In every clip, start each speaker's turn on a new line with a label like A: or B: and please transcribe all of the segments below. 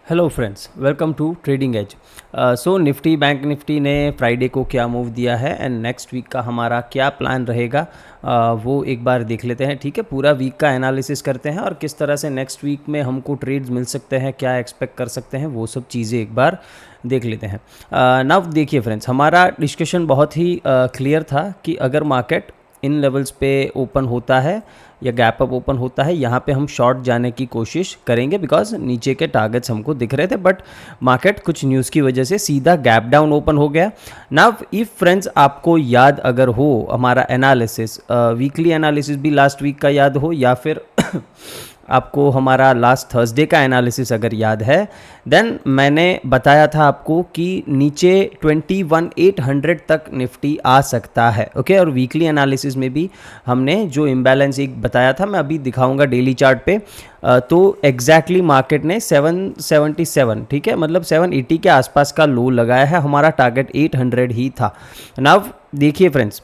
A: Hello friends, welcome to trading edge. So Nifty bank Nifty ने Friday को क्या मूव दिया है एंड नेक्स्ट वीक का हमारा क्या प्लान रहेगा, वो एक बार देख लेते हैं। ठीक है, पूरा वीक का एनालिसिस करते हैं और किस तरह से नेक्स्ट वीक में हमको ट्रेड्स मिल सकते हैं, क्या एक्सपेक्ट कर सकते हैं, वो सब चीज़ें एक बार देख लेते हैं। नाउ देखिए फ्रेंड्स, हमारा डिस्कशन बहुत ही क्लियर था कि अगर मार्केट इन लेवल्स पे ओपन होता है या गैप अप ओपन होता है, यहाँ पे हम शॉर्ट जाने की कोशिश करेंगे बिकॉज नीचे के टारगेट्स हमको दिख रहे थे, बट मार्केट कुछ न्यूज़ की वजह से सीधा गैप डाउन ओपन हो गया। नाउ इफ फ्रेंड्स आपको याद अगर हो हमारा एनालिसिस, वीकली एनालिसिस भी लास्ट वीक का याद हो या फिर आपको हमारा लास्ट थर्सडे का एनालिसिस अगर याद है, देन मैंने बताया था आपको कि नीचे 21,800 तक निफ्टी आ सकता है। ओके, और वीकली एनालिसिस में भी हमने जो इम्बैलेंस एक बताया था, मैं अभी दिखाऊंगा डेली चार्ट पे। तो एग्जैक्टली मार्केट ने 777, ठीक है, मतलब 780 के आसपास का लो लगाया है। हमारा टारगेट 800 ही था। नाउ देखिए फ्रेंड्स,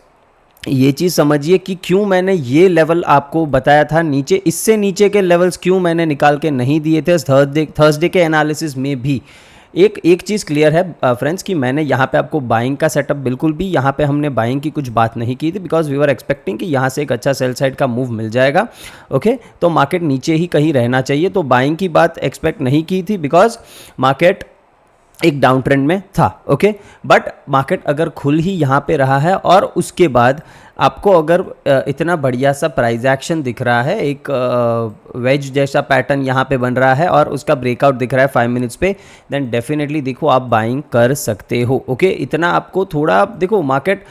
A: ये चीज़ समझिए कि क्यों मैंने ये लेवल आपको बताया था, नीचे इससे नीचे के लेवल्स क्यों मैंने निकाल के नहीं दिए थे थर्सडे के एनालिसिस में भी। एक चीज़ क्लियर है फ्रेंड्स कि मैंने यहाँ पे आपको बाइंग का सेटअप, बिल्कुल भी यहाँ पे हमने बाइंग की कुछ बात नहीं की थी बिकॉज वी वर एक्सपेक्टिंग कि यहाँ से एक अच्छा सेल साइड का मूव मिल जाएगा। ओके, तो मार्केट नीचे ही कहीं रहना चाहिए, तो बाइंग की बात एक्सपेक्ट नहीं की थी बिकॉज मार्केट एक डाउन ट्रेंड में था। ओके, बट मार्केट अगर खुल ही यहाँ पे रहा है और उसके बाद आपको अगर इतना बढ़िया सा प्राइस एक्शन दिख रहा है, एक वेज जैसा पैटर्न यहाँ पे बन रहा है और उसका ब्रेकआउट दिख रहा है 5 मिनट्स पे, देन डेफिनेटली देखो आप बाइंग कर सकते हो। ओके, इतना आपको थोड़ा देखो, मार्केट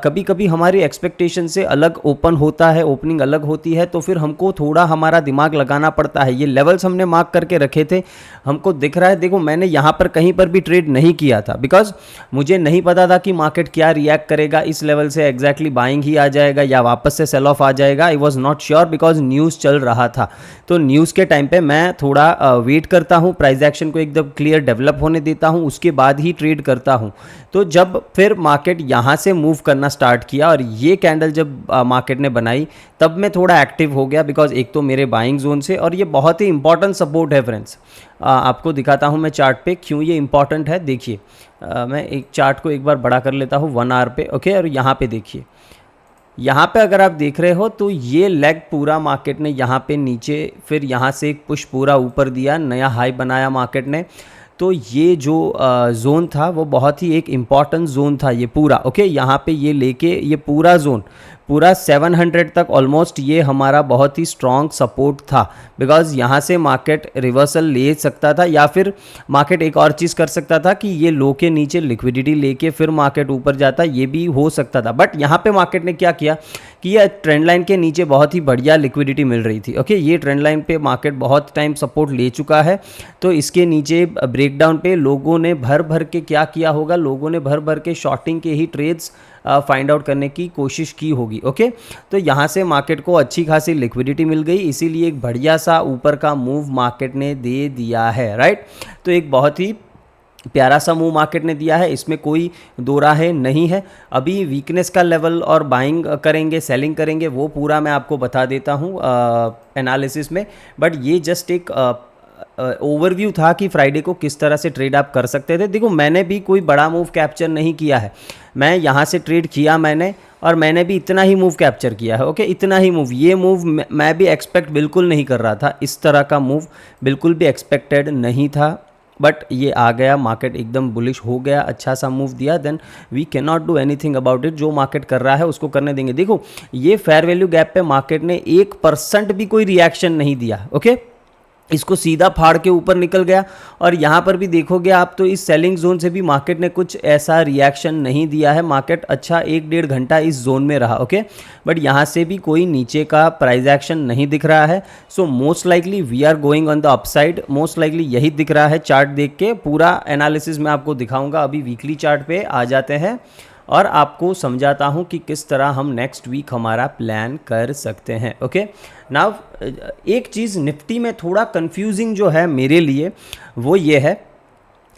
A: कभी कभी हमारी एक्सपेक्टेशन से अलग ओपन होता है, ओपनिंग अलग होती है, तो फिर हमको थोड़ा हमारा दिमाग लगाना पड़ता है। ये लेवल्स हमने मार्क करके रखे थे, हमको दिख रहा है। देखो मैंने यहाँ पर कहीं पर भी ट्रेड नहीं किया था बिकॉज मुझे नहीं पता था कि मार्केट क्या रिएक्ट करेगा, इस लेवल से एग्जैक्टली बाइंग ही आ जाएगा या वापस से सेल ऑफ आ जाएगा। I was not sure because news चल रहा था, तो न्यूज़ के टाइम पे मैं थोड़ा वेट करता हूँ, प्राइस एक्शन को एकदम क्लियर डेवलप होने देता हूँ, उसके बाद ही ट्रेड करता हूँ। तो जब फिर मार्केट यहाँ से मूव करना स्टार्ट किया और ये कैंडल जब मार्केट ने बनाई, तब मैं थोड़ा एक्टिव हो गया बिकॉज एक तो मेरे बाइंग जोन से, और ये बहुत ही इंपॉर्टेंट सपोर्ट है फ्रेंड्स। आपको दिखाता हूँ मैं चार्ट पे क्यों ये इंपॉर्टेंट है। देखिए मैं एक चार्ट को एक बार बड़ा कर लेता हूँ 1 आवर पे। ओके, और यहाँ पे देखिए, यहाँ पे अगर आप देख रहे हो तो ये लेग पूरा मार्केट ने यहाँ पे नीचे, फिर यहाँ से एक पुश पूरा ऊपर दिया, नया हाई बनाया मार्केट ने। तो ये जो जोन था वो बहुत ही एक इम्पॉर्टेंट जोन था ये पूरा। ओके, यहाँ पे ये लेके ये पूरा जोन पूरा 700 तक ऑलमोस्ट ये हमारा बहुत ही स्ट्रॉन्ग सपोर्ट था बिकॉज यहाँ से मार्केट रिवर्सल ले सकता था या फिर मार्केट एक और चीज़ कर सकता था कि ये लो के नीचे लिक्विडिटी लेके फिर मार्केट ऊपर जाता, ये भी हो सकता था। बट यहाँ पे मार्केट ने क्या किया कि ये ट्रेंड लाइन के नीचे बहुत ही बढ़िया लिक्विडिटी मिल रही थी। ओके, ये ट्रेंड लाइन पे मार्केट बहुत टाइम सपोर्ट ले चुका है, तो इसके नीचे ब्रेकडाउन पे लोगों ने भर भर के क्या किया होगा, लोगों ने भर भर के शॉर्टिंग के ही ट्रेड्स फाइंड आउट करने की कोशिश की होगी। ओके, तो यहाँ से मार्केट को अच्छी खासी लिक्विडिटी मिल गई, इसीलिए एक बढ़िया सा ऊपर का मूव मार्केट ने दे दिया है। राइट, तो एक बहुत ही प्यारा सा मूव मार्केट ने दिया है, इसमें कोई दो राहें नहीं है। अभी वीकनेस का लेवल और बाइंग करेंगे सेलिंग करेंगे वो पूरा मैं आपको बता देता हूँ एनालिसिस में, बट ये जस्ट एक ओवरव्यू था कि फ्राइडे को किस तरह से ट्रेड आप कर सकते थे। देखो मैंने भी कोई बड़ा मूव कैप्चर नहीं किया है, मैं यहाँ से ट्रेड किया मैंने, और मैंने भी इतना ही मूव कैप्चर किया है। ओके, इतना ही मूव, ये मूव मैं भी एक्सपेक्ट बिल्कुल नहीं कर रहा था, इस तरह का मूव बिल्कुल भी एक्सपेक्टेड नहीं था, बट ये आ गया, मार्केट एकदम बुलिश हो गया, अच्छा सा मूव दिया, then we can not do anything about it. जो मार्केट कर रहा है उसको करने देंगे। देखो ये फेयर वैल्यू गैप पे मार्केट ने 1% भी कोई रिएक्शन नहीं दिया। ओके, इसको सीधा फाड़ के ऊपर निकल गया, और यहाँ पर भी देखोगे आप तो इस सेलिंग जोन से भी मार्केट ने कुछ ऐसा रिएक्शन नहीं दिया है। मार्केट अच्छा 1-1.5 घंटा इस जोन में रहा। ओके, बट यहाँ से भी कोई नीचे का प्राइस एक्शन नहीं दिख रहा है, so most likely we are going on the upside, most likely यही दिख रहा है। चार्ट देख के पूरा एनालिसिस मैं आपको दिखाऊंगा। अभी वीकली चार्ट पे आ जाते हैं और आपको समझाता हूँ कि किस तरह हम नेक्स्ट वीक हमारा प्लान कर सकते हैं। ओके, नाउ एक चीज़ निफ्टी में थोड़ा कंफ्यूजिंग जो है मेरे लिए वो ये है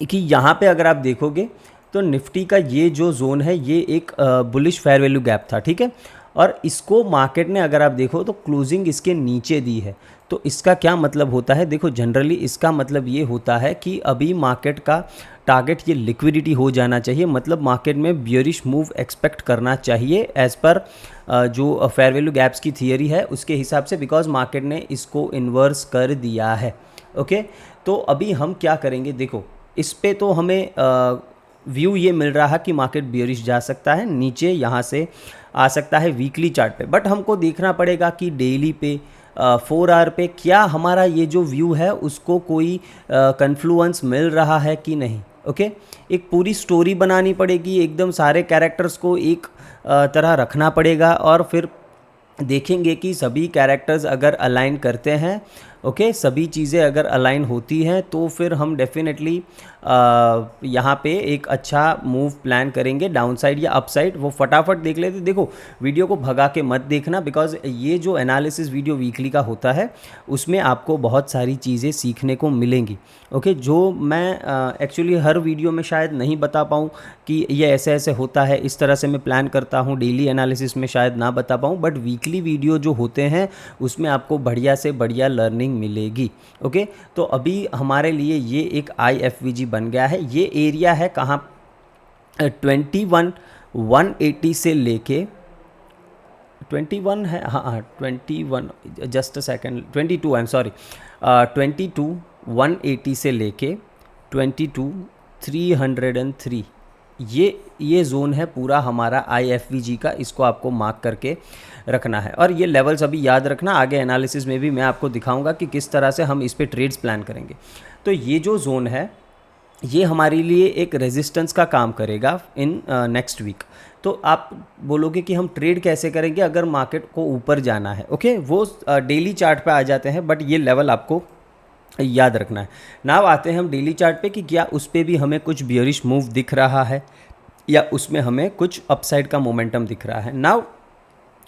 A: कि यहाँ पे अगर आप देखोगे तो निफ्टी का ये जो जोन है ये एक बुलिश फेयर वैल्यू गैप था, ठीक है, और इसको मार्केट ने अगर आप देखो तो क्लोजिंग इसके नीचे दी है। तो इसका क्या मतलब होता है, देखो जनरली इसका मतलब ये होता है कि अभी मार्केट का टारगेट ये लिक्विडिटी हो जाना चाहिए, मतलब मार्केट में बियरिश मूव एक्सपेक्ट करना चाहिए एज़ पर जो फेयर वैल्यू गैप्स की थियरी है उसके हिसाब से, बिकॉज मार्केट ने इसको इन्वर्स कर दिया है। ओके, तो अभी हम क्या करेंगे, देखो इस पे तो हमें व्यू ये मिल रहा है कि मार्केट बियरिश जा सकता है, नीचे यहाँ से आ सकता है वीकली चार्ट पे, बट हमको देखना पड़ेगा कि डेली पे 4 आवर पे क्या हमारा ये जो व्यू है उसको कोई कन्फ्लुएंस मिल रहा है कि नहीं। ओके, एक पूरी स्टोरी बनानी पड़ेगी, एकदम सारे कैरेक्टर्स को एक तरह रखना पड़ेगा और फिर देखेंगे कि सभी कैरेक्टर्स अगर अलाइन करते हैं, ओके सभी चीज़ें अगर अलाइन होती हैं तो फिर हम डेफिनेटली यहाँ पे एक अच्छा मूव प्लान करेंगे डाउन साइड या अप साइड। वो फटाफट देख लेते, देखो वीडियो को भगा के मत देखना, बिकॉज ये जो एनालिसिस वीडियो वीकली का होता है उसमें आपको बहुत सारी चीज़ें सीखने को मिलेंगी। ओके, जो मैं एक्चुअली हर वीडियो में शायद नहीं बता पाऊँ कि ये ऐसे ऐसे होता है, इस तरह से मैं प्लान करता हूँ, डेली एनालिसिस में शायद ना बता पाऊँ, बट वीकली वीडियो जो होते हैं उसमें आपको बढ़िया से बढ़िया लर्निंग मिलेगी। ओके, तो अभी हमारे लिए ये एक IFVG बन गया है। ये एरिया है कहाँ, 21,180 से लेके 21 है, हाँ 21, just a second, 22 I am sorry, 22,180 से लेके 22,303, ये जोन है पूरा हमारा IFVG का, इसको आपको मार्क करके रखना है। और ये लेवल्स अभी याद रखना, आगे एनालिसिस में भी मैं आपको दिखाऊंगा कि किस तरह से हम इस पे ट्रेड्स प्लान करेंगे। तो ये जो जोन है ये हमारे लिए एक रेजिस्टेंस का काम करेगा इन नेक्स्ट वीक। तो आप बोलोगे कि हम ट्रेड कैसे करेंगे अगर मार्केट को ऊपर जाना है। ओके, वो डेली चार्ट पे आ जाते हैं, बट ये लेवल आपको याद रखना है। नाउ आते हैं हम डेली चार्ट पे कि क्या उस पर भी हमें कुछ बियरिश मूव दिख रहा है या उसमें हमें कुछ अपसाइड का मोमेंटम दिख रहा है। नाउ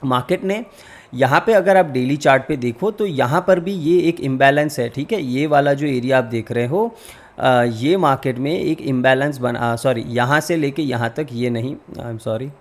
A: मार्केट ने यहाँ पे अगर आप डेली चार्ट पे देखो तो यहाँ पर भी ये एक इम्बैलेंस है, ठीक है। ये वाला जो एरिया आप देख रहे हो ये मार्केट में एक इम्बैलेंस बना, सॉरी यहाँ से लेके यहाँ तक, ये नहीं, आई एम सॉरी,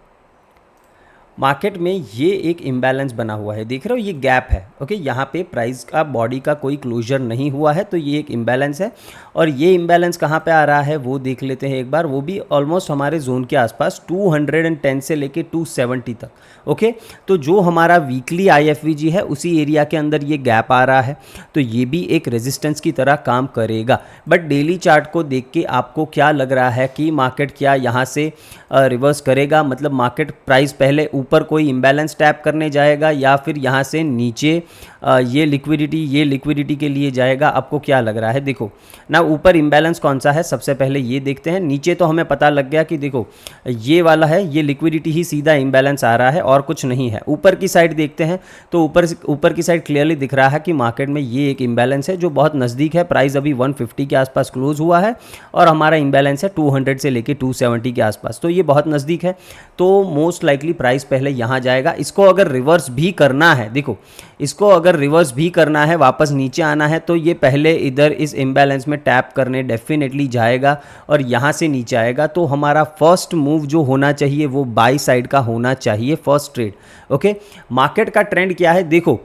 A: मार्केट में ये एक इम्बैलेंस बना हुआ है, देख रहे हो ये गैप है। ओके, यहाँ पे प्राइस का बॉडी का कोई क्लोजर नहीं हुआ है, तो ये एक इम्बैलेंस है। और ये इम्बैलेंस कहाँ पे आ रहा है वो देख लेते हैं एक बार, वो भी ऑलमोस्ट हमारे जोन के आसपास 210 से लेके 270 तक। ओके, तो जो हमारा वीकली IFVG है उसी एरिया के अंदर ये गैप आ रहा है, तो ये भी एक रेजिस्टेंस की तरह काम करेगा। बट डेली चार्ट को देख के आपको क्या लग रहा है कि मार्केट क्या यहाँ से रिवर्स करेगा, मतलब मार्केट प्राइस पहले ऊपर कोई इम्बैलेंस टैप करने जाएगा या फिर यहाँ से नीचे ये लिक्विडिटी के लिए जाएगा, आपको क्या लग रहा है? देखो ना, ऊपर इम्बैलेंस कौन सा है सबसे पहले ये देखते हैं। नीचे तो हमें पता लग गया कि देखो ये वाला है, ये लिक्विडिटी ही सीधा इम्बैलेंस आ रहा है और कुछ नहीं है। ऊपर की साइड देखते हैं तो ऊपर की साइड क्लियरली दिख रहा है कि मार्केट में ये एक इम्बैलेंस है जो बहुत नज़दीक है। प्राइस अभी 150 के आसपास क्लोज हुआ है और हमारा इम्बैलेंस है 200 से लेके 270 के आसपास, तो ये बहुत नज़दीक है। तो मोस्ट लाइकली प्राइस पहले यहाँ जाएगा। इसको अगर रिवर्स भी करना है, देखो इसको अगर रिवर्स भी करना है, वापस नीचे आना है, तो ये पहले इधर इस इम्बैलेंस में टैप करने डेफिनेटली जाएगा और यहाँ से नीचे आएगा। तो हमारा फर्स्ट मूव जो होना चाहिए वो बाई साइड का होना चाहिए, फर्स्ट ट्रेड। ओके, मार्केट का ट्रेंड क्या है, देखो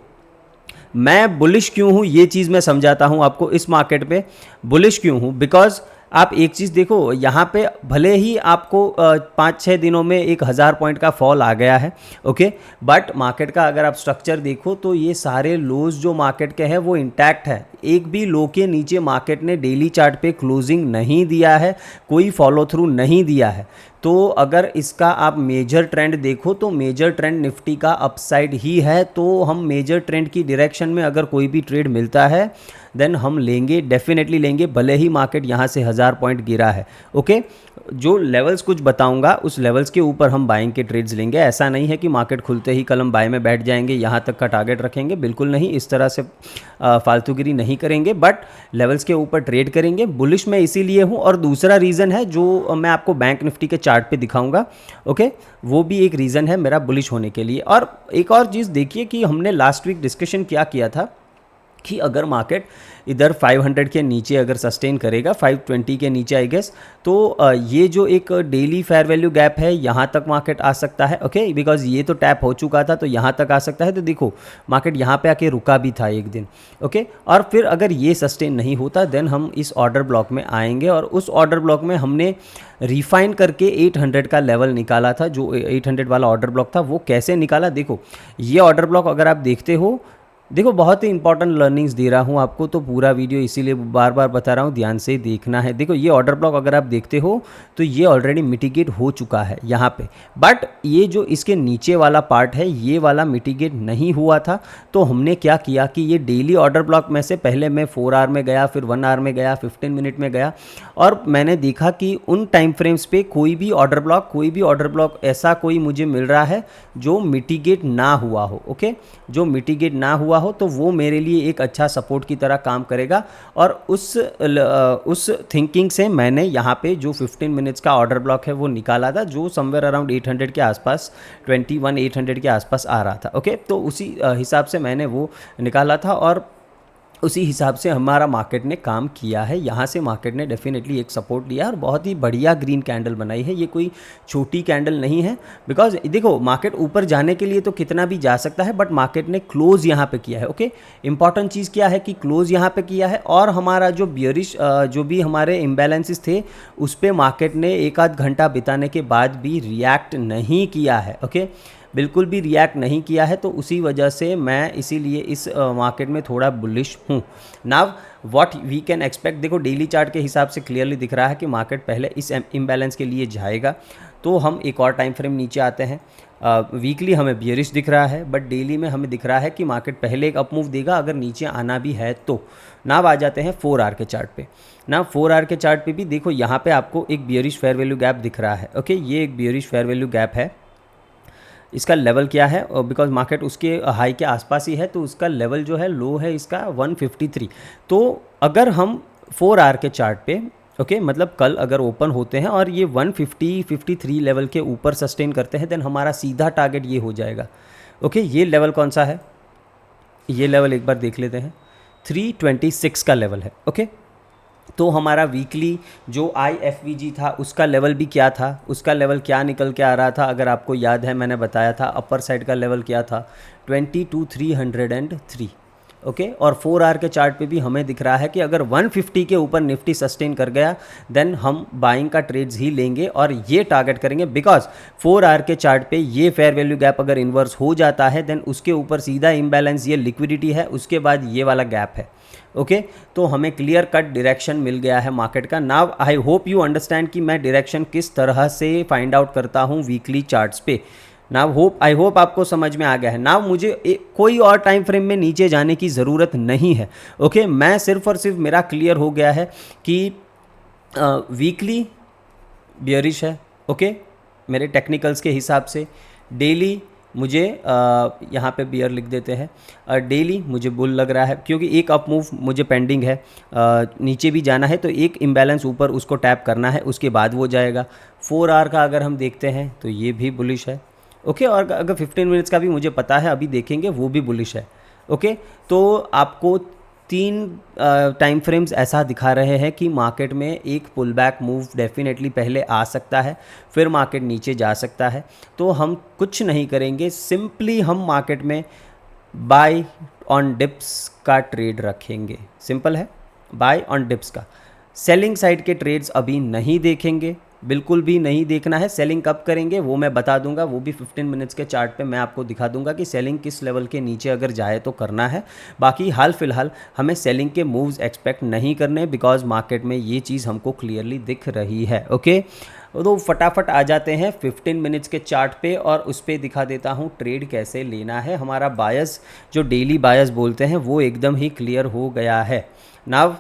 A: मैं बुलिश क्यों हूँ ये चीज़ मैं समझाता हूँ आपको। इस मार्केट पे बुलिश क्यों हूँ, बिकॉज आप एक चीज़ देखो, यहाँ पे भले ही आपको 5-6 दिनों में 1000 पॉइंट का फॉल आ गया है, ओके, बट मार्केट का अगर आप स्ट्रक्चर देखो तो ये सारे लोज जो मार्केट के हैं वो इंटैक्ट है। एक भी लो के नीचे मार्केट ने डेली चार्ट पे क्लोजिंग नहीं दिया है, कोई फॉलो थ्रू नहीं दिया है। तो अगर इसका आप मेजर ट्रेंड देखो तो मेजर ट्रेंड निफ्टी का अपसाइड ही है। तो हम मेजर ट्रेंड की डायरेक्शन में अगर कोई भी ट्रेड मिलता है देन हम लेंगे, डेफिनेटली लेंगे, भले ही मार्केट यहाँ से 1000 पॉइंट गिरा है। ओके, जो लेवल्स कुछ बताऊंगा उस लेवल्स के ऊपर हम बाइंग के ट्रेड्स लेंगे। ऐसा नहीं है कि मार्केट खुलते ही कल हम बाय में बैठ जाएंगे, यहाँ तक का टारगेट रखेंगे, बिल्कुल नहीं, इस तरह से फालतूगिरी नहीं करेंगे, बट लेवल्स के ऊपर ट्रेड करेंगे। बुलिश मैं इसीलिए हूँ, और दूसरा रीज़न है जो मैं आपको बैंक निफ्टी के चार्ट पे दिखाऊंगा। ओके, वो भी एक रीज़न है मेरा बुलिश होने के लिए। और एक और चीज़ देखिए कि हमने लास्ट वीक डिस्कशन क्या किया था कि अगर मार्केट इधर 500 के नीचे अगर सस्टेन करेगा, 520 के नीचे आई गेस, तो ये जो एक डेली फेयर वैल्यू गैप है यहाँ तक मार्केट आ सकता है। ओके, बिकॉज ये तो टैप हो चुका था तो यहाँ तक आ सकता है। तो देखो मार्केट यहाँ पे आके रुका भी था एक दिन। ओके, और फिर अगर ये सस्टेन नहीं होता देन हम इस ऑर्डर ब्लॉक में आएंगे, और उस ऑर्डर ब्लॉक में हमने रिफाइन करके 800 का लेवल निकाला था। जो 800 वाला ऑर्डर ब्लॉक था वो कैसे निकाला, देखो ये ऑर्डर ब्लॉक अगर आप देखते हो, देखो बहुत ही इंपॉर्टेंट लर्निंग्स दे रहा हूँ आपको, तो पूरा वीडियो इसीलिए बार बार बता रहा हूँ, ध्यान से देखना है। देखो ये ऑर्डर ब्लॉक अगर आप देखते हो तो ये ऑलरेडी मिटिगेट हो चुका है यहाँ पे, बट ये जो इसके नीचे वाला पार्ट है ये वाला मिटिगेट नहीं हुआ था। तो हमने क्या किया कि ये डेली ऑर्डर ब्लॉक में से पहले मैं 4 आवर में गया, फिर 1 आवर में गया, 15 मिनट में गया, और मैंने देखा कि उन टाइम फ्रेम्स पे कोई भी ऑर्डर ब्लॉक ऐसा कोई मुझे मिल रहा है जो मिटिगेट ना हुआ हो। ओके, जो मिटिगेट ना हुआ हो तो वो मेरे लिए एक अच्छा सपोर्ट की तरह काम करेगा। और उस थिंकिंग से मैंने यहाँ पे जो 15 मिनट्स का ऑर्डर ब्लॉक है वो निकाला था, जो समवेयर अराउंड 800 के आसपास, 21,800 के आसपास आ रहा था। ओके, तो उसी हिसाब से मैंने वो निकाला था और उसी हिसाब से हमारा मार्केट ने काम किया है। यहाँ से मार्केट ने डेफिनेटली एक सपोर्ट लिया और बहुत ही बढ़िया ग्रीन कैंडल बनाई है। ये कोई छोटी कैंडल नहीं है, बिकॉज देखो मार्केट ऊपर जाने के लिए तो कितना भी जा सकता है, बट मार्केट ने क्लोज यहाँ पे किया है। ओके, इंपॉर्टेंट चीज़ क्या है कि क्लोज यहाँ पे किया है, और हमारा जो बियरिश जो भी हमारे इम्बैलेंसेस थे उस पर मार्केट ने 1 आध घंटा बिताने के बाद भी रिएक्ट नहीं किया है। ओके, बिल्कुल भी रिएक्ट नहीं किया है, तो उसी वजह से मैं इसीलिए इस मार्केट में थोड़ा बुलिश हूँ। Now what we can expect, देखो डेली चार्ट के हिसाब से क्लियरली दिख रहा है कि मार्केट पहले इस इम्बैलेंस के लिए जाएगा। तो हम एक और टाइम फ्रेम नीचे आते हैं। वीकली हमें बियरिश दिख रहा है, बट डेली में हमें दिख रहा है कि मार्केट पहले एक अप मूव देगा अगर नीचे आना भी है तो। नाउ आ जाते हैं 4 आवर के चार्ट पे। ना 4 आवर के चार्ट पे भी देखो यहाँ पे आपको एक बियरिश फेयर वैल्यू गैप दिख रहा है। ओके, ये एक बियरिश फेयर वैल्यू गैप है। इसका लेवल क्या है, बिकॉज मार्केट उसके हाई के आसपास ही है, तो उसका लेवल जो है लो है इसका 153। तो अगर हम 4 आवर के चार्ट पे ओके मतलब कल अगर ओपन होते हैं और ये 153 लेवल के ऊपर सस्टेन करते हैं, देन हमारा सीधा टारगेट ये हो जाएगा। ओके, ये लेवल कौन सा है, ये लेवल एक बार देख लेते हैं, 326 का लेवल है। ओके, तो हमारा वीकली जो IFVG था उसका लेवल भी क्या था, उसका लेवल क्या निकल के आ रहा था, अगर आपको याद है मैंने बताया था अपर साइड का लेवल क्या था, 22,303। ओके, और 4 आवर के चार्ट पे भी हमें दिख रहा है कि अगर 150 के ऊपर निफ्टी सस्टेन कर गया देन हम बाइंग का ट्रेड्स ही लेंगे और ये टारगेट करेंगे, बिकॉज 4 आवर के चार्ट पे ये फेयर वैल्यू गैप अगर इन्वर्स हो जाता है देन उसके ऊपर सीधा इम्बैलेंस ये लिक्विडिटी है, उसके बाद ये वाला गैप है। ओके, तो हमें क्लियर कट डायरेक्शन मिल गया है मार्केट का। Now I hope you understand कि मैं डायरेक्शन किस तरह से फाइंड आउट करता हूँ वीकली चार्ट्स पे। नाउ आई होप आपको समझ में आ गया है। नाउ मुझे कोई और टाइम फ्रेम में नीचे जाने की ज़रूरत नहीं है। ओके, मैं सिर्फ और सिर्फ मेरा क्लियर हो गया है कि वीकली बियरिश है। ओके, मेरे टेक्निकल्स के हिसाब से डेली मुझे यहाँ पे बियर लिख देते हैं, डेली मुझे बुल लग रहा है क्योंकि एक अप मूव मुझे पेंडिंग है, नीचे भी जाना है तो एक इम्बैलेंस ऊपर उसको टैप करना है, उसके बाद वो जाएगा। 4 आवर का अगर हम देखते हैं तो ये भी बुलिश है। ओके, और अगर 15 मिनट्स का भी मुझे पता है, अभी देखेंगे, वो भी बुलिश है। ओके, तो आपको 3 टाइम फ्रेम्स ऐसा दिखा रहे हैं कि मार्केट में एक पुल बैक मूव डेफिनेटली पहले आ सकता है, फिर मार्केट नीचे जा सकता है। तो हम कुछ नहीं करेंगे, सिंपली हम मार्केट में बाय ऑन डिप्स का ट्रेड रखेंगे। सिंपल है, बाय ऑन डिप्स का। सेलिंग साइड के ट्रेड्स अभी नहीं देखेंगे, बिल्कुल भी नहीं देखना है। सेलिंग कब करेंगे वो मैं बता दूंगा, वो भी 15 मिनट्स के चार्ट पे मैं आपको दिखा दूंगा कि सेलिंग किस लेवल के नीचे अगर जाए तो करना है। बाकी हाल फिलहाल हमें सेलिंग के मूव्स एक्सपेक्ट नहीं करने, बिकॉज मार्केट में ये चीज़ हमको क्लियरली दिख रही है। ओके, तो फटाफट आ जाते हैं 15 मिनट्स के चार्ट पे और उस पर दिखा देता हूँ ट्रेड कैसे लेना है। हमारा बायस जो डेली बायस बोलते हैं वो एकदम ही क्लियर हो गया है। नाउ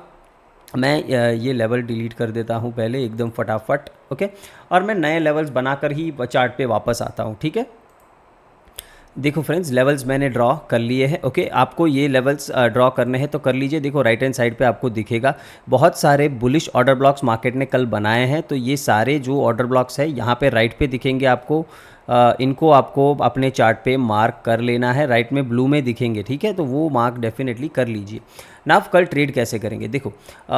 A: मैं ये लेवल डिलीट कर देता हूँ पहले एकदम फटाफट। ओके, और मैं नए लेवल्स बनाकर ही चार्ट पे वापस आता हूँ। ठीक है, देखो फ्रेंड्स, लेवल्स मैंने ड्रॉ कर लिए हैं। ओके, आपको ये लेवल्स ड्रॉ करने हैं तो कर लीजिए। देखो राइट हैंड साइड पे आपको दिखेगा बहुत सारे बुलिश ऑर्डर ब्लॉक्स मार्केट ने कल बनाए हैं। तो ये सारे जो ऑर्डर ब्लॉक्स है यहाँ पे राइट पे दिखेंगे आपको, इनको आपको अपने चार्ट पे मार्क कर लेना है, राइट में ब्लू में दिखेंगे, ठीक है, तो वो मार्क डेफिनेटली कर लीजिए। ना आप कल ट्रेड कैसे करेंगे, देखो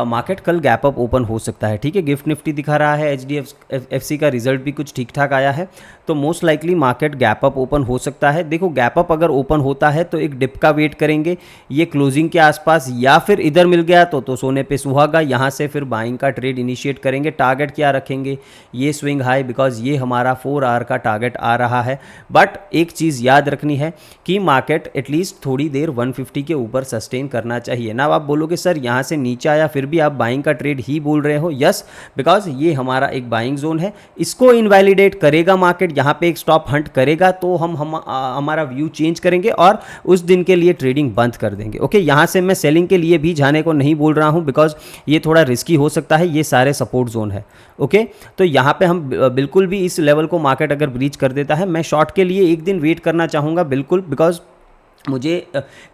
A: मार्केट कल गैप अप ओपन हो सकता है, ठीक है, गिफ्ट निफ्टी दिखा रहा है, HDFC का रिजल्ट भी कुछ ठीक ठाक आया है, तो most likely market gap up open हो सकता है। देखो गैप अप अगर ओपन होता है तो एक डिप का वेट करेंगे, ये क्लोजिंग के आसपास, या फिर इधर मिल गया तो सोने पे सुहागा, यहाँ से फिर बाइंग का ट्रेड इनिशिएट करेंगे। टारगेट क्या रखेंगे, ये स्विंग हाई, बिकॉज ये हमारा 4 आवर का टारगेट आ रहा है। बट एक चीज़ याद रखनी है कि मार्केट एटलीस्ट थोड़ी देर 150 के ऊपर सस्टेन करना चाहिए ना। आप बोलोगे सर यहाँ से नीचे आया फिर भी आप बाइंग का ट्रेड ही बोल रहे हो, यस, बिकॉज ये हमारा एक बाइंग जोन है, इसको इनवैलिडेट करेगा मार्केट, यहाँ पे एक स्टॉप हंट करेगा तो हमारा व्यू चेंज करेंगे और उस दिन के लिए ट्रेडिंग बंद कर देंगे। ओके, यहाँ से मैं सेलिंग के लिए भी जाने को नहीं बोल रहा हूँ, बिकॉज ये थोड़ा रिस्की हो सकता है, ये सारे सपोर्ट जोन है। ओके, तो यहाँ पे हम बिल्कुल भी इस लेवल को मार्केट अगर ब्रीच कर देता है, मैं शॉर्ट के लिए एक दिन वेट करना चाहूँगा बिल्कुल, बिकॉज मुझे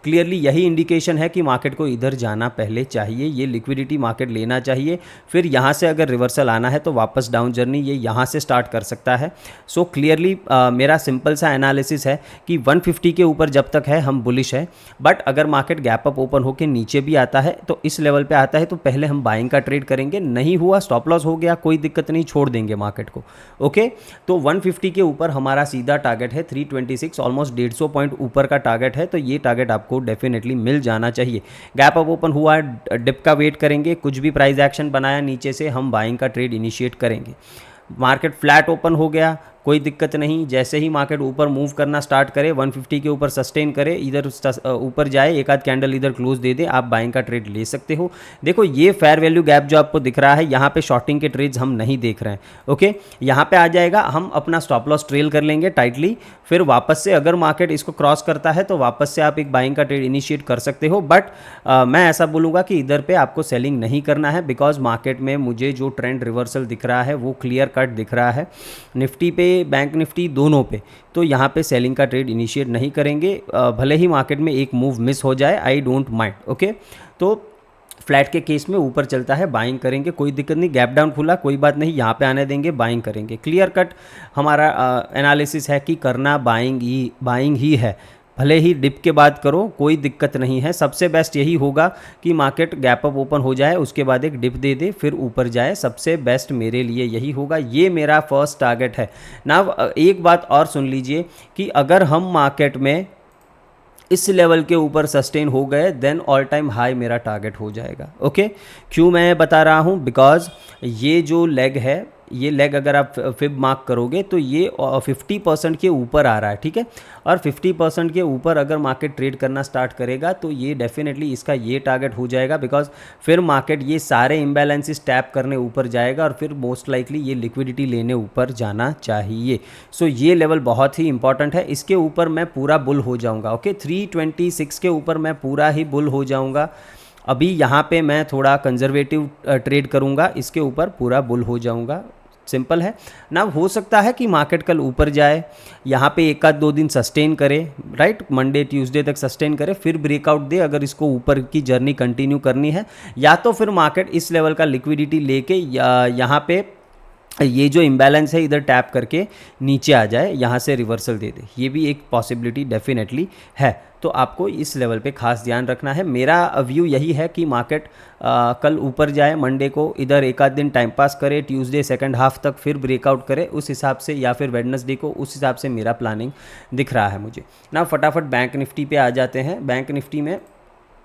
A: क्लियरली यही इंडिकेशन है कि मार्केट को इधर जाना पहले चाहिए, ये लिक्विडिटी मार्केट लेना चाहिए, फिर यहाँ से अगर रिवर्सल आना है तो वापस डाउन जर्नी ये यहाँ से स्टार्ट कर सकता है। सो क्लियरली मेरा सिंपल सा एनालिसिस है कि 150 के ऊपर जब तक है हम बुलिश है, बट अगर मार्केट गैप अप ओपन होकर नीचे भी आता है तो इस लेवल पे आता है तो पहले हम बाइंग का ट्रेड करेंगे, नहीं हुआ स्टॉप लॉस हो गया कोई दिक्कत नहीं, छोड़ देंगे मार्केट को। ओके, तो 150 के ऊपर हमारा सीधा टारगेट है 326, ऑलमोस्ट 150 पॉइंट ऊपर का टारगेट है, तो ये टारगेट आपको डेफिनेटली मिल जाना चाहिए। गैप अप ओपन हुआ, डिप का वेट करेंगे, कुछ भी प्राइस एक्शन बनाया नीचे से हम बाइंग का ट्रेड इनिशिएट करेंगे। मार्केट फ्लैट ओपन हो गया कोई दिक्कत नहीं, जैसे ही मार्केट ऊपर मूव करना स्टार्ट करे 150 के ऊपर सस्टेन करे, इधर ऊपर जाए, एक आध कैंडल इधर क्लोज दे दे, आप बाइंग का ट्रेड ले सकते हो। देखो ये फेयर वैल्यू गैप जो आपको दिख रहा है, यहाँ पे शॉर्टिंग के ट्रेड्स हम नहीं देख रहे हैं। ओके, यहाँ पे आ जाएगा, हम अपना स्टॉप लॉस ट्रेल कर लेंगे टाइटली, फिर वापस से अगर मार्केट इसको क्रॉस करता है तो वापस से आप एक बाइंग का ट्रेड इनिशिएट कर सकते हो। बट मैं ऐसा बोलूँगा कि इधर पे आपको सेलिंग नहीं करना है, बिकॉज मार्केट में मुझे जो ट्रेंड रिवर्सल दिख रहा है वो क्लियर कट दिख रहा है, निफ्टी पे बैंक निफ्टी दोनों पे, तो यहाँ पे सेलिंग का ट्रेड इनिशिएट नहीं करेंगे, भले ही मार्केट में एक मूव मिस हो जाए, आई डोंट माइंड। ओके, तो फ्लैट के केस में ऊपर चलता है बाइंग करेंगे, कोई दिक्कत नहीं, गैप डाउन खुला कोई बात नहीं, यहाँ पे आने देंगे, बाइंग करेंगे। क्लियर कट हमारा एनालिसिस है कि करना बाइंग ही है, भले ही डिप के बाद करो कोई दिक्कत नहीं है। सबसे बेस्ट यही होगा कि मार्केट गैप अप ओपन हो जाए, उसके बाद एक डिप दे दे, फिर ऊपर जाए, सबसे बेस्ट मेरे लिए यही होगा, ये मेरा फर्स्ट टारगेट है ना। एक बात और सुन लीजिए कि अगर हम मार्केट में इस लेवल के ऊपर सस्टेन हो गए देन ऑल टाइम हाई मेरा टारगेट हो जाएगा। ओके, क्यों मैं बता रहा हूँ, बिकॉज ये जो लेग है, ये लेग अगर आप फिब मार्क करोगे तो ये 50% के ऊपर आ रहा है, ठीक है, और 50% के ऊपर अगर मार्केट ट्रेड करना स्टार्ट करेगा तो ये डेफिनेटली इसका ये टारगेट हो जाएगा, बिकॉज फिर मार्केट ये सारे इम्बैलेंसेस टैप करने ऊपर जाएगा और फिर मोस्ट लाइकली ये लिक्विडिटी लेने ऊपर जाना चाहिए। सो ये लेवल बहुत ही इंपॉर्टेंट है, इसके ऊपर मैं पूरा बुल हो जाऊँगा। ओके, 326 के ऊपर मैं पूरा ही बुल हो जाऊँगा। अभी यहाँ पे मैं थोड़ा कंजर्वेटिव ट्रेड करूँगा, इसके ऊपर पूरा बुल हो जाऊँगा, सिंपल है ना। हो सकता है कि मार्केट कल ऊपर जाए, यहाँ पे एक आध 2 दिन सस्टेन करे, राइट, मंडे ट्यूसडे तक सस्टेन करे, फिर ब्रेकआउट दे अगर इसको ऊपर की जर्नी कंटिन्यू करनी है, या तो फिर मार्केट इस लेवल का लिक्विडिटी लेके यहाँ पे ये जो इम्बैलेंस है इधर टैप करके नीचे आ जाए, यहाँ से रिवर्सल दे दे, ये भी एक पॉसिबिलिटी डेफिनेटली है। तो आपको इस लेवल पे खास ध्यान रखना है। मेरा व्यू यही है कि मार्केट कल ऊपर जाए, मंडे को इधर एक आध दिन टाइम पास करे, ट्यूसडे सेकंड हाफ तक फिर ब्रेकआउट करे, उस हिसाब से, या फिर वेडनेसडे को, उस हिसाब से मेरा प्लानिंग दिख रहा है मुझे ना। फटाफट बैंक निफ्टी पे आ जाते हैं। बैंक निफ्टी में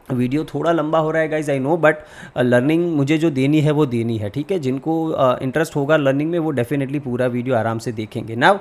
A: वीडियो थोड़ा लंबा हो रहा है guys, I know, but learning मुझे जो देनी है वो देनी है, ठीक है। जिनको इंटरेस्ट होगा लर्निंग में वो डेफिनेटली पूरा वीडियो आराम से देखेंगे ना।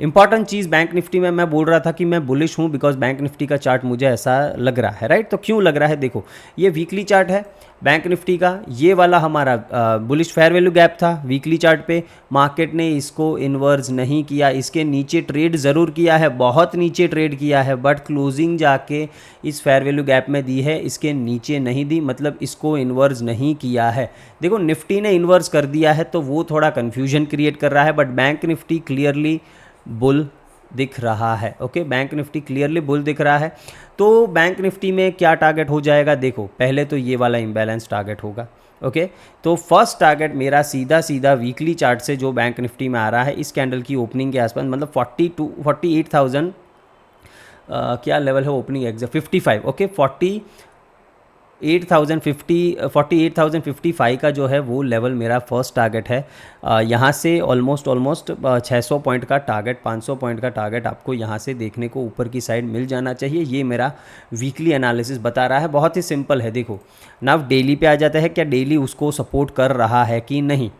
A: इंपॉर्टेंट चीज़ बैंक निफ्टी में मैं बोल रहा था कि मैं बुलिश हूँ बिकॉज बैंक निफ्टी का चार्ट मुझे ऐसा लग रहा है, राइट। तो क्यों लग रहा है, देखो ये वीकली चार्ट है बैंक निफ्टी का, ये वाला हमारा बुलिश फेयर वैल्यू गैप था वीकली चार्ट पे, मार्केट ने इसको इन्वर्स नहीं किया, इसके नीचे ट्रेड ज़रूर किया है, बहुत नीचे ट्रेड किया है, बट क्लोजिंग जाके इस फेयर वैल्यू गैप में दी है, इसके नीचे नहीं दी, मतलब इसको इन्वर्स नहीं किया है। देखो निफ्टी ने इन्वर्स कर दिया है तो वो थोड़ा कन्फ्यूजन क्रिएट कर रहा है, but bank Nifty clearly bull दिख रहा है। Okay, bank Nifty clearly bull दिख रहा है। तो बैंक निफ्टी में क्या टारगेट हो जाएगा, देखो पहले तो ये वाला इम्बैलेंस टारगेट होगा, ओके तो फर्स्ट टारगेट मेरा सीधा सीधा वीकली चार्ट से जो बैंक निफ्टी में आ रहा है इस कैंडल की ओपनिंग के आसपास, मतलब 48,000 क्या लेवल है ओपनिंग एग्जैक्ट 55, ओके 48,055 का जो है वो लेवल मेरा फर्स्ट टारगेट है। यहाँ से ऑलमोस्ट 600 पॉइंट का टारगेट, 500 पॉइंट का टारगेट आपको यहाँ से देखने को ऊपर की साइड मिल जाना चाहिए। ये मेरा वीकली एनालिसिस बता रहा है, बहुत ही सिंपल है। देखो नाउ डेली पे आ जाता है, क्या डेली उसको सपोर्ट कर रहा है कि नहीं।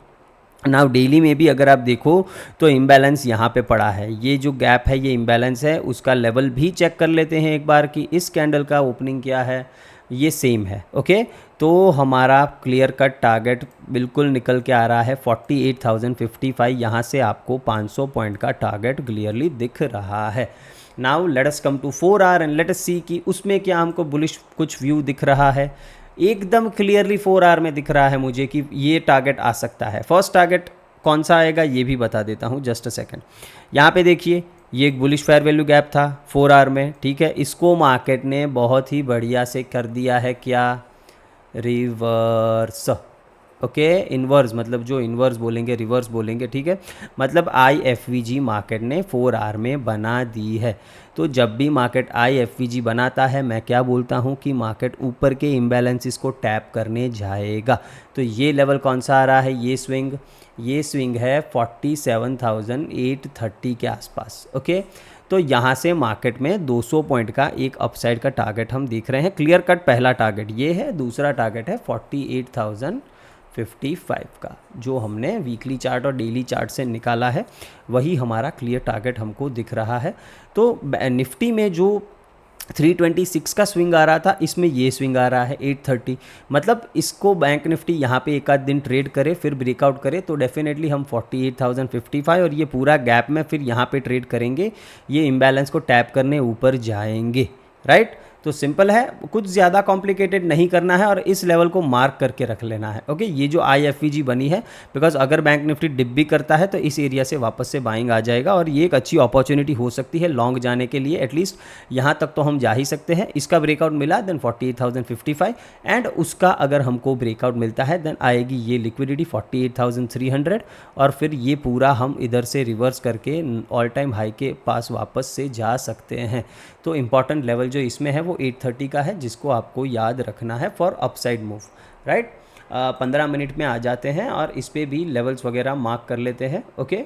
A: नाउ डेली में भी अगर आप देखो तो इम्बैलेंस यहाँ पे पड़ा है, ये जो गैप है ये इम्बैलेंस है, उसका लेवल भी चेक कर लेते हैं एक बार कि इस कैंडल का ओपनिंग क्या है, ये सेम है। ओके तो हमारा क्लियर कट टारगेट बिल्कुल निकल के आ रहा है 48,055, यहाँ से आपको 500 पॉइंट का टारगेट क्लियरली दिख रहा है। Now let us come to 4 our and let us see कि उसमें क्या हमको बुलिश कुछ व्यू दिख रहा है। एकदम क्लियरली 4 आवर में दिख रहा है मुझे कि ये टारगेट आ सकता है। फर्स्ट टारगेट कौन सा आएगा ये भी बता देता हूँ, जस्ट अ सेकेंड। यहाँ पे देखिए ये एक बुलिश फेयर वैल्यू गैप था 4 आवर में, ठीक है। इसको मार्केट ने बहुत ही बढ़िया से कर दिया है, क्या, रिवर्स। ओके इन्वर्स, मतलब जो इन्वर्स बोलेंगे रिवर्स बोलेंगे, ठीक है। मतलब IFVG मार्केट ने 4 आवर में बना दी है। तो जब भी मार्केट IFVG बनाता है मैं क्या बोलता हूँ कि मार्केट ऊपर के इम्बैलेंसेस को टैप करने जाएगा। तो ये लेवल कौन सा आ रहा है, ये स्विंग है 47,830 के आसपास। ओके तो यहाँ से मार्केट में 200 पॉइंट का एक अपसाइड का टारगेट हम देख रहे हैं। क्लियर कट पहला टारगेट ये है, दूसरा टारगेट है 48,055 का, जो हमने वीकली चार्ट और डेली चार्ट से निकाला है, वही हमारा क्लियर टारगेट हमको दिख रहा है। तो निफ्टी में जो 326 का स्विंग आ रहा था, इसमें ये स्विंग आ रहा है 830, मतलब इसको बैंक निफ्टी यहाँ पे एक आध दिन ट्रेड करे फिर ब्रेकआउट करे तो डेफिनेटली हम 48,055 और ये पूरा गैप में फिर यहाँ पे ट्रेड करेंगे, ये इम्बैलेंस को टैप करने ऊपर जाएंगे, राइट। तो सिंपल है, कुछ ज़्यादा कॉम्प्लिकेटेड नहीं करना है और इस लेवल को मार्क करके रख लेना है। ओके ये जो IFVG बनी है, बिकॉज अगर बैंक निफ्टी डिप भी करता है तो इस एरिया से वापस से बाइंग आ जाएगा और ये एक अच्छी अपॉर्चुनिटी हो सकती है लॉन्ग जाने के लिए। एटलीस्ट यहाँ तक तो हम जा ही सकते हैं। इसका ब्रेकआउट मिला देन 48,055 एंड उसका अगर हमको ब्रेकआउट मिलता है देन आएगी ये लिक्विडिटी 48,300 और फिर ये पूरा हम इधर से रिवर्स करके ऑल टाइम हाई के पास वापस से जा सकते हैं। तो इंपॉर्टेंट लेवल जो इसमें है वो 830 का है, जिसको आपको याद रखना है for upside move, right. 15 minute में आ जाते हैं और इस पर भी लेवल्स वगैरह मार्क कर लेते हैं। ओके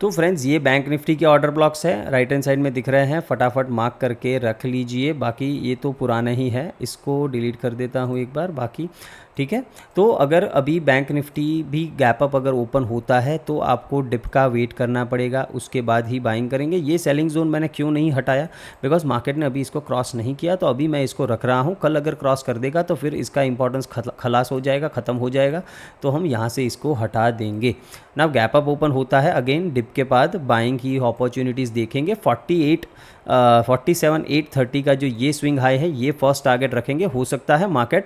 A: तो फ्रेंड्स ये बैंक निफ्टी के ऑर्डर ब्लॉक्स है, राइट हैंड साइड में दिख रहे हैं, फटाफट मार्क करके रख लीजिए। बाकी ये तो पुराना ही है, इसको डिलीट कर देता हूँ एक बार, बाकी ठीक है। तो अगर अभी बैंक निफ्टी भी गैप अप अगर ओपन होता है तो आपको डिप का वेट करना पड़ेगा, उसके बाद ही बाइंग करेंगे। ये सेलिंग जोन मैंने क्यों नहीं हटाया, बिकॉज मार्केट ने अभी इसको क्रॉस नहीं किया, तो अभी मैं इसको रख रहा हूँ। कल अगर क्रॉस कर देगा तो फिर इसका इंपॉर्टेंस खलास हो जाएगा, ख़त्म हो जाएगा, तो हम यहाँ से इसको हटा देंगे ना। गैप अप ओपन होता है अगेन डिप के बाद बाइंग की अपॉर्चुनिटीज़ देखेंगे। 47,830 का जो ये स्विंग हाई है ये फर्स्ट टारगेट रखेंगे। हो सकता है मार्केट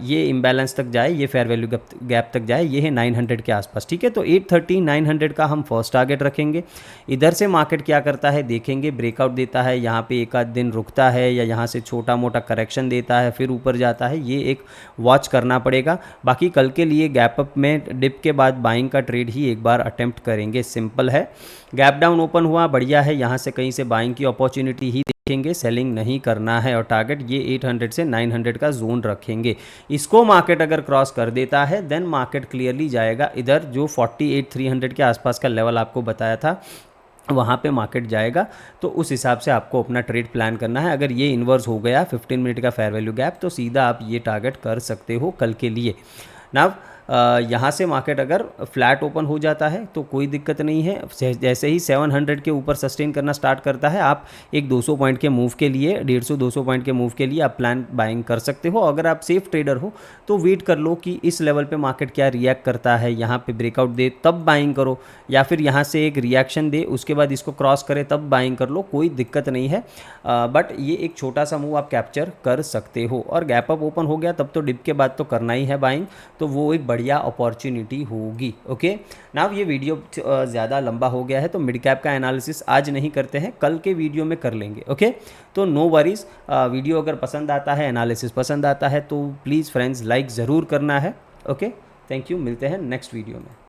A: ये इम्बैलेंस तक जाए, ये फेयर वैल्यू गैप तक जाए, ये है 900 के आसपास, ठीक है। तो 830 900 का हम फर्स्ट टारगेट रखेंगे। इधर से मार्केट क्या करता है देखेंगे, ब्रेकआउट देता है, यहाँ पे एक आध दिन रुकता है या यहाँ से छोटा मोटा करेक्शन देता है फिर ऊपर जाता है, ये एक वॉच करना पड़ेगा। बाकी कल के लिए गैप अप में डिप के बाद बाइंग का ट्रेड ही एक बार अटेम्प्ट करेंगे, सिंपल है। गैप डाउन ओपन हुआ, बढ़िया है, यहाँ से कहीं से बाइंग की अपॉर्चुनिटी ही देखेंगे, सेलिंग नहीं करना है और टारगेट ये 800 से 900 का जोन रखेंगे। इसको मार्केट अगर क्रॉस कर देता है देन मार्केट क्लियरली जाएगा इधर, जो 48,300 के आसपास का लेवल आपको बताया था वहाँ पे मार्केट जाएगा। तो उस हिसाब से आपको अपना ट्रेड प्लान करना है। अगर ये इन्वर्स हो गया 15 मिनट का फेयर वैल्यू गैप तो सीधा आप ये टारगेट कर सकते हो कल के लिए ना। यहाँ से मार्केट अगर फ्लैट ओपन हो जाता है तो कोई दिक्कत नहीं है। जैसे ही 700 के ऊपर सस्टेन करना स्टार्ट करता है आप एक 200 पॉइंट के मूव के लिए 150-200 पॉइंट के मूव के लिए आप प्लान बाइंग कर सकते हो। अगर आप सेफ ट्रेडर हो तो वेट कर लो कि इस लेवल पे मार्केट क्या रिएक्ट करता है, यहाँ पे ब्रेकआउट दे तब बाइंग करो, या फिर यहाँ से एक रिएक्शन दे उसके बाद इसको क्रॉस करे तब बाइंग कर लो, कोई दिक्कत नहीं है। बट ये एक छोटा सा मूव आप कैप्चर कर सकते हो। और गैप अप ओपन हो गया तब तो डिप के बाद तो करना ही है बाइंग, तो वो एक बढ़िया बढ़िया अपॉर्चुनिटी होगी। ओके, नाउ ये वीडियो ज़्यादा लंबा हो गया है तो मिड कैप का एनालिसिस आज नहीं करते हैं, कल के वीडियो में कर लेंगे। ओके, तो नो वरीज, वीडियो अगर पसंद आता है, एनालिसिस पसंद आता है तो प्लीज़ फ्रेंड्स लाइक ज़रूर करना है। ओके, थैंक यू, मिलते हैं नेक्स्ट वीडियो में।